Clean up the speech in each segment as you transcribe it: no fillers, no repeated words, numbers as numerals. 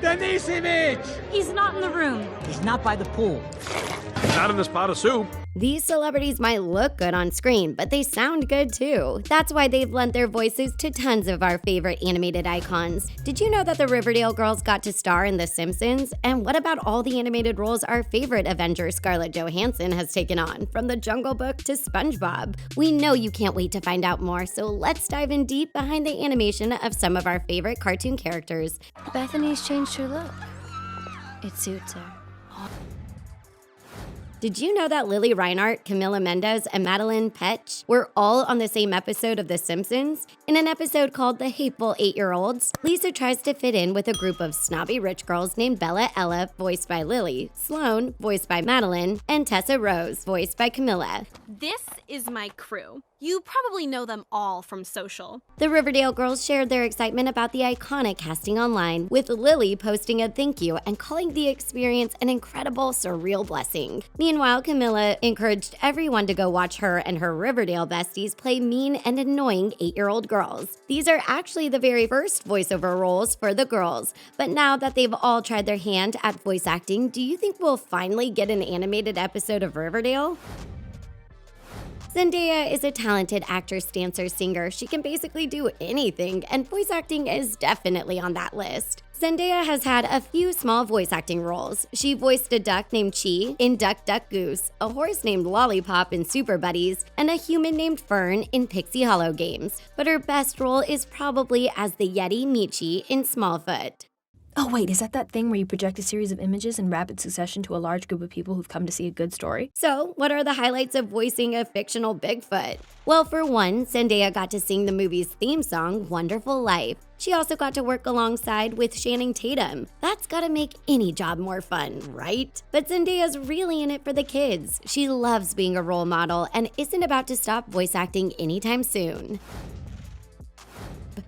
Denisevich! He's not in the room. He's not by the pool. He's not in the spot of soup. These celebrities might look good on screen, but they sound good too. That's why they've lent their voices to tons of our favorite animated icons. Did you know that the Riverdale girls got to star in The Simpsons? And what about all the animated roles our favorite Avenger Scarlett Johansson has taken on, from The Jungle Book to SpongeBob? We know you can't wait to find out more, so let's dive in deep behind the animation of some of our favorite cartoon characters. Bethany's changed her look. It suits her. Did you know that Lili Reinhart, Camila Mendes, and Madeline Petch were all on the same episode of The Simpsons? In an episode called The Hateful 8-Year-Olds, Lisa tries to fit in with a group of snobby rich girls named Bella Ella, voiced by Lily, Sloane, voiced by Madeline, and Tessa Rose, voiced by Camilla. This is my crew. You probably know them all from social. The Riverdale girls shared their excitement about the iconic casting online, with Lily posting a thank you and calling the experience an incredible, surreal blessing. Meanwhile, Camilla encouraged everyone to go watch her and her Riverdale besties play mean and annoying 8-year-old girls. These are actually the very first voiceover roles for the girls, but now that they've all tried their hand at voice acting, do you think we'll finally get an animated episode of Riverdale? Zendaya is a talented actress, dancer, singer. She can basically do anything, and voice acting is definitely on that list. Zendaya has had a few small voice acting roles. She voiced a duck named Chi in Duck, Duck, Goose, a horse named Lollipop in Super Buddies, and a human named Fern in Pixie Hollow games. But her best role is probably as the Yeti Michi in Smallfoot. Oh wait, is that thing where you project a series of images in rapid succession to a large group of people who've come to see a good story? So, what are the highlights of voicing a fictional Bigfoot? Well, for one, Zendaya got to sing the movie's theme song, Wonderful Life. She also got to work alongside with Channing Tatum. That's gotta make any job more fun, right? But Zendaya's really in it for the kids. She loves being a role model and isn't about to stop voice acting anytime soon.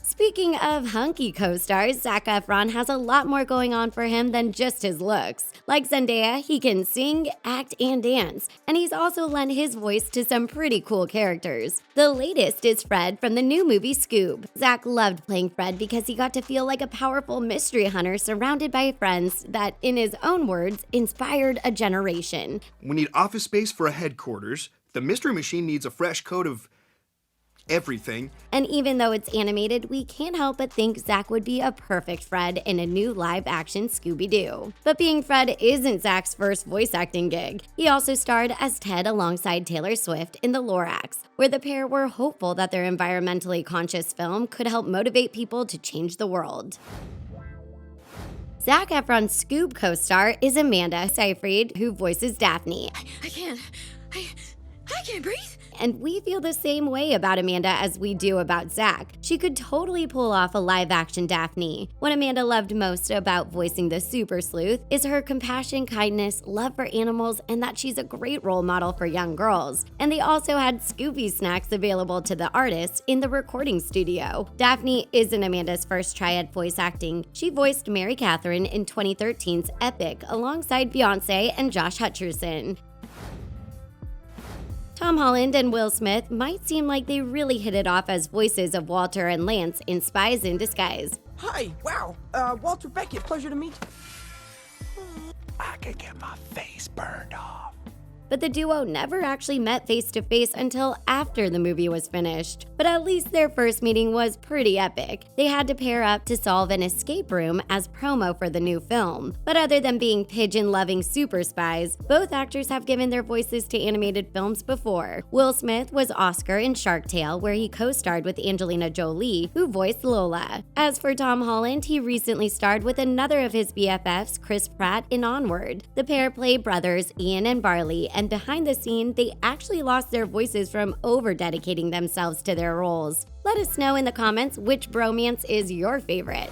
Speaking of hunky co-stars, Zac Efron has a lot more going on for him than just his looks. Like Zendaya, he can sing, act, and dance, and he's also lent his voice to some pretty cool characters. The latest is Fred from the new movie SCOOB. Zac loved playing Fred because he got to feel like a powerful mystery hunter surrounded by friends that, in his own words, inspired a generation. We need office space for a headquarters. The Mystery Machine needs a fresh coat of everything. And even though it's animated, we can't help but think Zac would be a perfect Fred in a new live-action Scooby-Doo. But being Fred isn't Zac's first voice acting gig. He also starred as Ted alongside Taylor Swift in The Lorax, where the pair were hopeful that their environmentally conscious film could help motivate people to change the world. Zac Efron's SCOOB co-star is Amanda Seyfried, who voices Daphne. I can't breathe. And we feel the same way about Amanda as we do about Zac. She could totally pull off a live-action Daphne. What Amanda loved most about voicing the super sleuth is her compassion, kindness, love for animals, and that she's a great role model for young girls. And they also had Scooby snacks available to the artists in the recording studio. Daphne isn't Amanda's first try at voice acting. She voiced Mary Catherine in 2013's Epic alongside Beyoncé and Josh Hutcherson. Tom Holland and Will Smith might seem like they really hit it off as voices of Walter and Lance in Spies in Disguise. Hi, wow, Walter Beckett, pleasure to meet you. I could get my face burned off. But the duo never actually met face-to-face until after the movie was finished. But at least their first meeting was pretty epic. They had to pair up to solve an escape room as promo for the new film. But other than being pigeon-loving super spies, both actors have given their voices to animated films before. Will Smith was Oscar in Shark Tale, where he co-starred with Angelina Jolie, who voiced Lola. As for Tom Holland, he recently starred with another of his BFFs, Chris Pratt, in Onward. The pair play brothers Ian and Barley, and behind the scene, they actually lost their voices from over-dedicating themselves to their roles. Let us know in the comments which bromance is your favorite.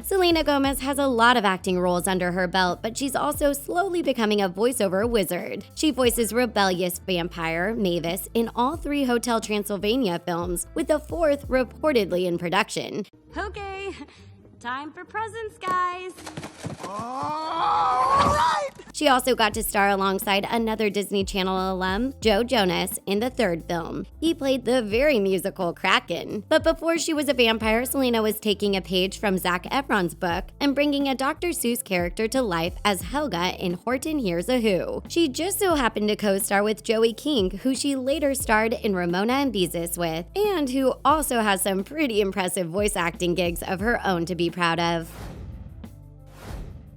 Selena Gomez has a lot of acting roles under her belt, but she's also slowly becoming a voiceover wizard. She voices rebellious vampire Mavis in all 3 Hotel Transylvania films, with the 4th reportedly in production. Okay, time for presents, guys. All right! She also got to star alongside another Disney Channel alum, Joe Jonas, in the third film. He played the very musical Kraken. But before she was a vampire, Selena was taking a page from Zac Efron's book and bringing a Dr. Seuss character to life as Helga in Horton Hears a Who. She just so happened to co-star with Joey King, who she later starred in Ramona and Beezus with, and who also has some pretty impressive voice acting gigs of her own to be proud of.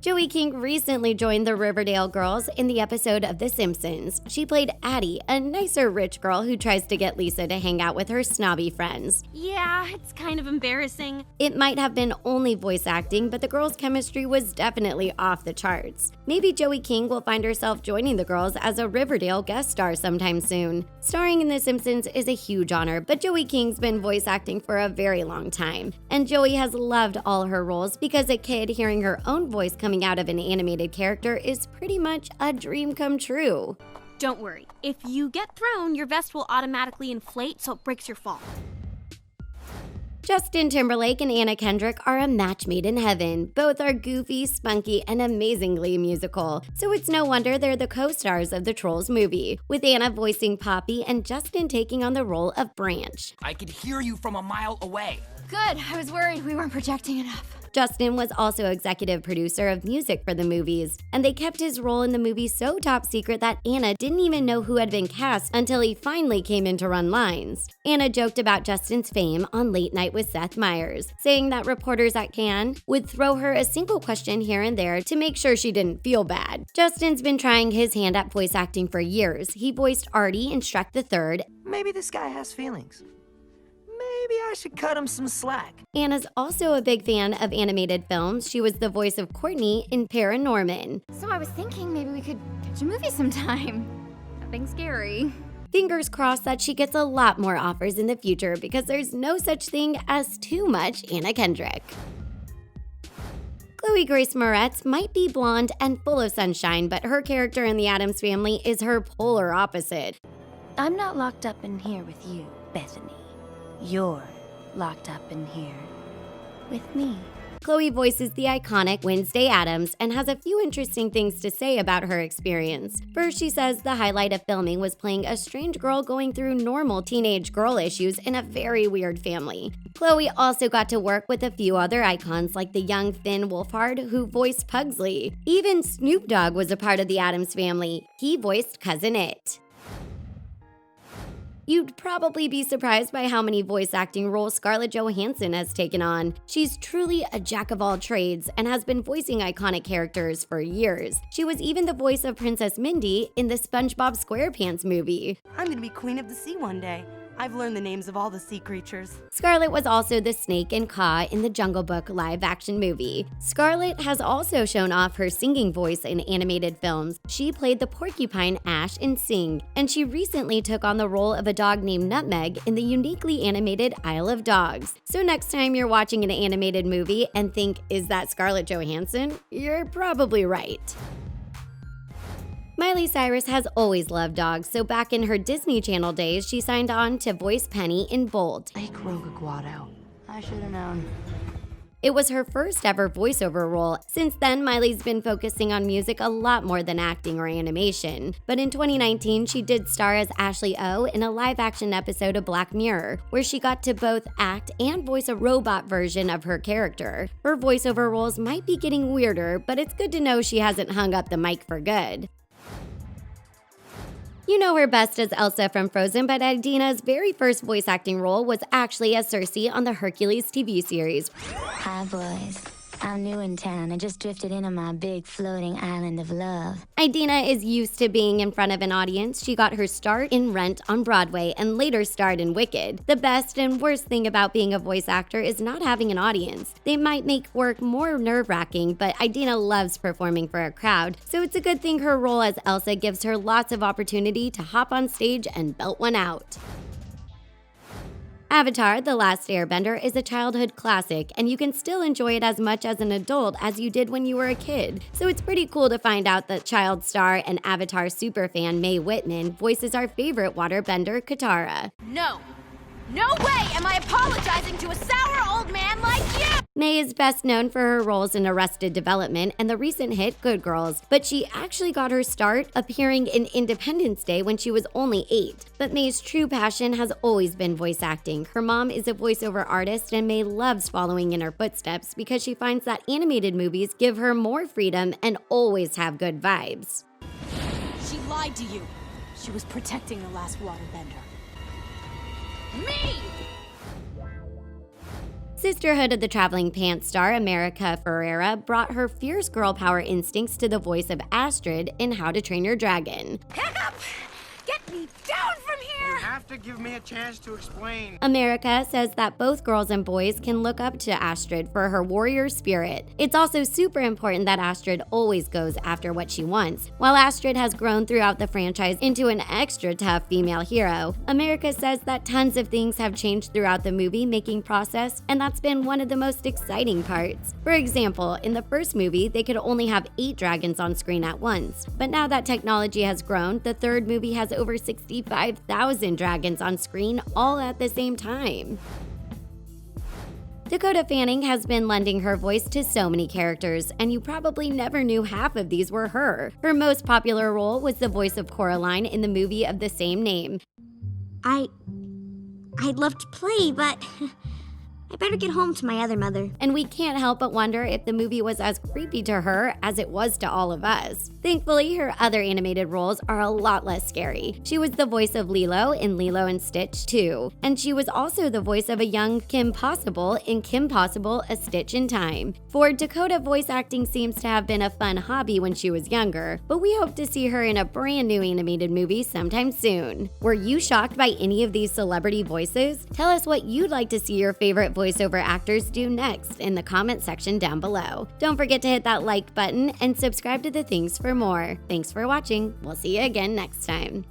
Joey King recently joined the Riverdale girls in the episode of The Simpsons. She played Addie, a nicer rich girl who tries to get Lisa to hang out with her snobby friends. Yeah, it's kind of embarrassing. It might have been only voice acting, but the girls' chemistry was definitely off the charts. Maybe Joey King will find herself joining the girls as a Riverdale guest star sometime soon. Starring in The Simpsons is a huge honor, but Joey King's been voice acting for a very long time. And Joey has loved all her roles because a kid hearing her own voice coming out of an animated character is pretty much a dream come true. Don't worry. If you get thrown, your vest will automatically inflate so it breaks your fall. Justin Timberlake and Anna Kendrick are a match made in heaven. Both are goofy, spunky, and amazingly musical, so it's no wonder they're the co-stars of the Trolls movie, with Anna voicing Poppy and Justin taking on the role of Branch. I could hear you from a mile away. Good, I was worried we weren't projecting enough. Justin was also executive producer of music for the movies, and they kept his role in the movie so top secret that Anna didn't even know who had been cast until he finally came in to run lines. Anna joked about Justin's fame on Late Night with Seth Meyers, saying that reporters at Cannes would throw her a single question here and there to make sure she didn't feel bad. Justin's been trying his hand at voice acting for years. He voiced Artie in Shrek the Third. Maybe this guy has feelings. Maybe I should cut him some slack. Anna's also a big fan of animated films. She was the voice of Courtney in Paranorman. So I was thinking maybe we could catch a movie sometime. Nothing scary. Fingers crossed that she gets a lot more offers in the future because there's no such thing as too much Anna Kendrick. Chloe Grace Moretz might be blonde and full of sunshine, but her character in The Addams Family is her polar opposite. I'm not locked up in here with you, Bethany. You're locked up in here with me. Chloe voices the iconic Wednesday Addams and has a few interesting things to say about her experience. First, she says the highlight of filming was playing a strange girl going through normal teenage girl issues in a very weird family. Chloe also got to work with a few other icons like the young Finn Wolfhard, who voiced Pugsley. Even Snoop Dogg was a part of the Addams Family. He voiced Cousin It. You'd probably be surprised by how many voice acting roles Scarlett Johansson has taken on. She's truly a jack of all trades and has been voicing iconic characters for years. She was even the voice of Princess Mindy in the SpongeBob SquarePants movie. I'm gonna be queen of the sea one day. I've learned the names of all the sea creatures. Scarlett was also the snake in Kaa in the Jungle Book live-action movie. Scarlett has also shown off her singing voice in animated films. She played the porcupine Ash in Sing, and she recently took on the role of a dog named Nutmeg in the uniquely animated Isle of Dogs. So next time you're watching an animated movie and think, is that Scarlett Johansson? You're probably right. Miley Cyrus has always loved dogs, so back in her Disney Channel days, she signed on to voice Penny in Bolt. Lake Rogaguado. I should have known. It was her first ever voiceover role. Since then, Miley's been focusing on music a lot more than acting or animation. But in 2019, she did star as Ashley O in a live-action episode of Black Mirror, where she got to both act and voice a robot version of her character. Her voiceover roles might be getting weirder, but it's good to know she hasn't hung up the mic for good. You know her best as Elsa from Frozen, but IDINA's very first voice acting role was actually as Cersei on the Hercules TV series. Hi, boys. I'm new in town. I just drifted in on my big floating island of love. IDINA is used to being in front of an audience. She got her start in Rent on Broadway and later starred in Wicked. The best and worst thing about being a voice actor is not having an audience. They might make work more nerve-wracking, but IDINA loves performing for a crowd, so it's a good thing her role as Elsa gives her lots of opportunity to hop on stage and belt one out. Avatar: The Last Airbender is a childhood classic, and you can still enjoy it as much as an adult as you did when you were a kid. So it's pretty cool to find out that child star and Avatar superfan Mae Whitman voices our favorite waterbender, Katara. No. No way am I apologizing to a sour old man like you! May is best known for her roles in Arrested Development and the recent hit Good Girls, but she actually got her start appearing in Independence Day when she was only 8. But May's true passion has always been voice acting. Her mom is a voiceover artist, and May loves following in her footsteps because she finds that animated movies give her more freedom and always have good vibes. She lied to you. She was protecting the last waterbender. Me! Sisterhood of the Traveling Pants star America Ferrera brought her fierce girl power instincts to the voice of Astrid in How to Train Your Dragon. Hiccup! Get me down from here! You have to give me a chance to explain. America says that both girls and boys can look up to Astrid for her warrior spirit. It's also super important that Astrid always goes after what she wants. While Astrid has grown throughout the franchise into an extra tough female hero, America says that tons of things have changed throughout the movie-making process, and that's been one of the most exciting parts. For example, in the first movie, they could only have 8 dragons on screen at once. But now that technology has grown, the third movie has over 65,000 dragons on screen all at the same time. Dakota Fanning has been lending her voice to so many characters, and you probably never knew half of these were her. Her most popular role was the voice of Coraline in the movie of the same name. I'd love to play, but I better get home to my other mother. And we can't help but wonder if the movie was as creepy to her as it was to all of us. Thankfully, her other animated roles are a lot less scary. She was the voice of Lilo in Lilo and Stitch 2, and she was also the voice of a young Kim Possible in Kim Possible: A Stitch in Time. For Dakota, voice acting seems to have been a fun hobby when she was younger, but we hope to see her in a brand new animated movie sometime soon. Were you shocked by any of these celebrity voices? Tell us what you'd like to see your favorite voiceover actors do next in the comment section down below. Don't forget to hit that like button and subscribe to The Things for more. Thanks for watching. We'll see you again next time.